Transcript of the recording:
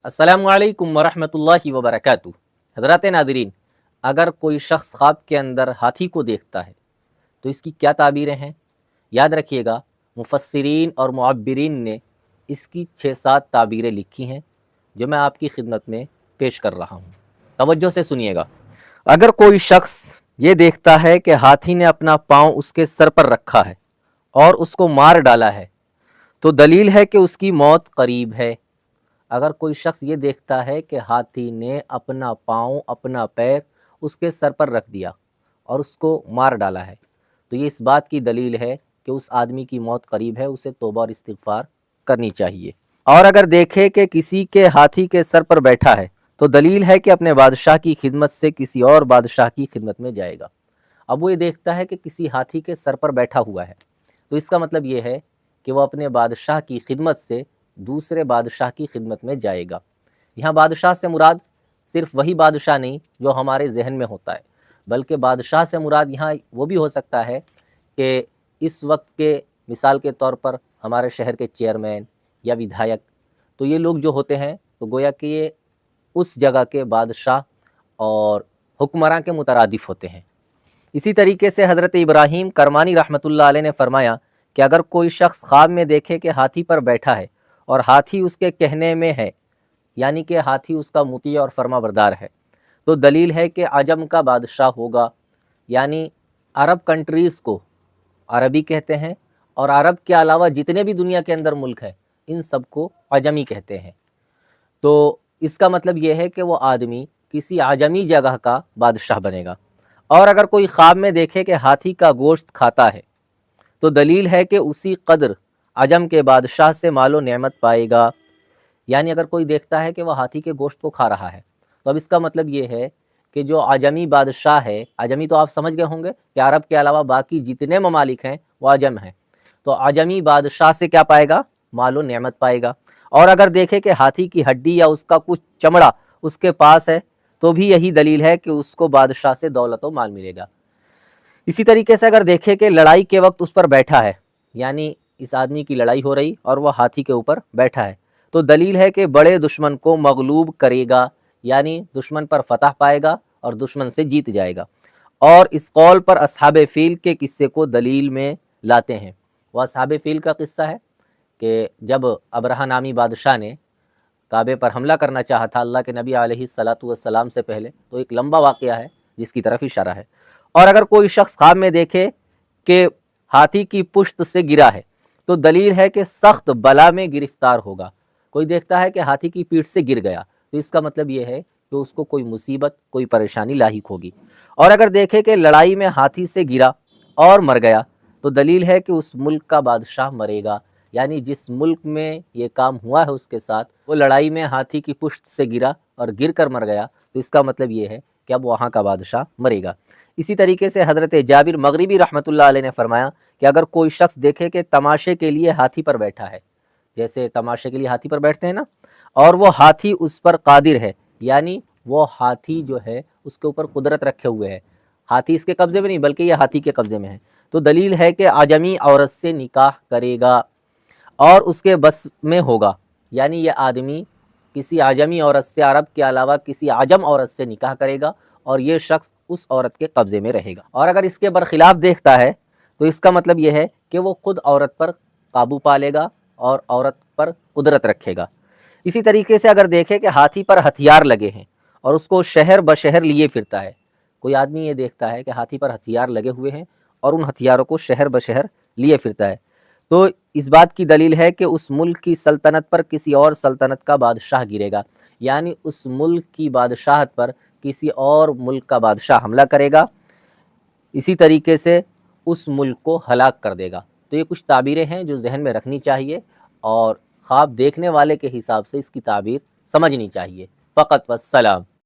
अस्सलामु अलैकुम वरहमतुल्लाहि वबरकातुहू। हज़रात नाज़रीन, अगर कोई शख्स ख्वाब के अंदर हाथी को देखता है तो इसकी क्या ताबीरें हैं? याद रखिएगा, मुफस्सिरीन और मुअब्बिरीन ने इसकी 6-7 ताबीरें लिखी हैं जो मैं आपकी खिदमत में पेश कर रहा हूँ। तवज्जो से सुनिएगा। अगर कोई शख्स ये देखता है कि हाथी ने अपना पाँव उसके सर पर रखा है और उसको मार डाला है तो दलील है कि उसकी मौत करीब है। अगर कोई शख्स ये देखता है कि हाथी ने अपना पाँव, अपना पैर उसके सर पर रख दिया और उसको मार डाला है तो ये इस बात की दलील है कि उस आदमी की मौत करीब है, उसे तौबा और इस्तिग़फ़ार करनी चाहिए। और अगर देखे कि किसी के हाथी के सर पर बैठा है तो दलील है कि अपने बादशाह की खिदमत से किसी और बादशाह की खिदमत में जाएगा। अब वो ये देखता है कि किसी हाथी के सर पर बैठा हुआ है तो इसका मतलब ये है कि वह अपने बादशाह की खिदमत से दूसरे बादशाह की खिदमत में जाएगा। यहाँ बादशाह से मुराद सिर्फ वही बादशाह नहीं जो हमारे जहन में होता है, बल्कि बादशाह से मुराद यहाँ वो भी हो सकता है कि इस वक्त के मिसाल के तौर पर हमारे शहर के चेयरमैन या विधायक, तो ये लोग जो होते हैं तो गोया कि ये उस जगह के बादशाह और हुक्मरान के मुतरादिफ होते हैं। इसी तरीके से हज़रत इब्राहीम करमानी रहमतुल्लाह अलैह ने फरमाया कि अगर कोई शख्स ख्वाब में देखे कि हाथी पर बैठा है और हाथी उसके कहने में है, यानी कि हाथी उसका मुती और फरमाबरदार है, तो दलील है कि अजम का बादशाह होगा। यानी अरब कंट्रीज़ को अरबी कहते हैं और अरब के अलावा जितने भी दुनिया के अंदर मुल्क हैं इन सब को अजमी कहते हैं। तो इसका मतलब ये है कि वो आदमी किसी अजमी जगह का बादशाह बनेगा। और अगर कोई ख्वाब में देखे कि हाथी का गोश्त खाता है तो दलील है कि उसी कदर अजम के बादशाह से मालो नेमत पाएगा। यानी अगर कोई देखता है कि वह हाथी के गोश्त को खा रहा है तो अब इसका मतलब ये है कि जो अजमी बादशाह है, अजमी तो आप समझ गए होंगे कि अरब के अलावा बाकी जितने ममालिक हैं वो अजम हैं, तो अजमी बादशाह से क्या पाएगा? मालो नेमत पाएगा। और अगर देखे कि हाथी की हड्डी या उसका कुछ चमड़ा उसके पास है तो भी यही दलील है कि उसको बादशाह से दौलत व माल मिलेगा। इसी तरीके से अगर देखे कि लड़ाई के वक्त उस पर बैठा है, यानी इस आदमी की लड़ाई हो रही और वह हाथी के ऊपर बैठा है, तो दलील है कि बड़े दुश्मन को मगलूब करेगा, यानी दुश्मन पर फतह पाएगा और दुश्मन से जीत जाएगा। और इस कौल पर असहाबे फील के किस्से को दलील में लाते हैं। वह असहाबे फील का किस्सा है कि जब अबरहा नामी बादशाह ने काबे पर हमला करना चाहा था अल्लाह के नबी अलैहिस्सलातु वस्सलाम से पहले, तो एक लंबा वाक़या है जिसकी तरफ इशारा है। और अगर कोई शख्स ख्वाब में देखे कि हाथी की पुश्त से गिरा है तो दलील है कि सख्त बला में गिरफ्तार होगा। कोई देखता है कि हाथी की पीठ से गिर गया तो इसका मतलब ये है कि उसको कोई मुसीबत, कोई परेशानी लाहिक होगी। और अगर देखे कि लड़ाई में हाथी से गिरा और मर गया तो दलील है कि उस मुल्क का बादशाह मरेगा। यानी जिस मुल्क में ये काम हुआ है उसके साथ वो लड़ाई में हाथी की पुश्त से गिरा और गिर कर मर गया, तो इसका मतलब ये है कि अब वहाँ का बादशाह मरेगा। इसी तरीके से हज़रत जाबिर मगरिबी रहमतुल्लाह अलैह ने फरमाया कि अगर कोई शख्स देखे कि तमाशे के लिए हाथी पर बैठा है, जैसे तमाशे के लिए हाथी पर बैठते हैं ना, और वो हाथी उस पर कादिर है, यानी वो हाथी जो है उसके ऊपर कुदरत रखे हुए है, हाथी इसके कब्ज़े में नहीं बल्कि ये हाथी के कब्ज़े में है, तो दलील है कि आजमी औरत से निकाह करेगा और उसके बस में होगा। यानी ये आदमी किसी आजमी औरत से, अरब के अलावा किसी आजम औरत से निकाह करेगा और ये शख्स उस औरत के कब्ज़े में रहेगा। और अगर इसके बरखिलाफ़ देखता है तो इसका मतलब ये है कि वो ख़ुद औरत पर काबू पा लेगा और औरत पर कुदरत रखेगा। इसी तरीके से अगर देखे कि हाथी पर हथियार लगे हैं और उसको शहर बशहर लिए फिरता है, कोई आदमी ये देखता है कि हाथी पर हथियार लगे हुए हैं और उन हथियारों को शहर बशहर लिए फिरता है, तो इस बात की दलील है कि उस मुल्क की सल्तनत पर किसी और सल्तनत का बादशाह गिरेगा। यानी उस मुल्क की बादशाहत पर किसी और मुल्क का बादशाह हमला करेगा, इसी तरीके से उस मुल्क को हलाक कर देगा। तो ये कुछ ताबीरें हैं जो जहन में रखनी चाहिए और ख्वाब देखने वाले के हिसाब से इसकी ताबीर समझनी चाहिए। फ़क़त वस्सलाम।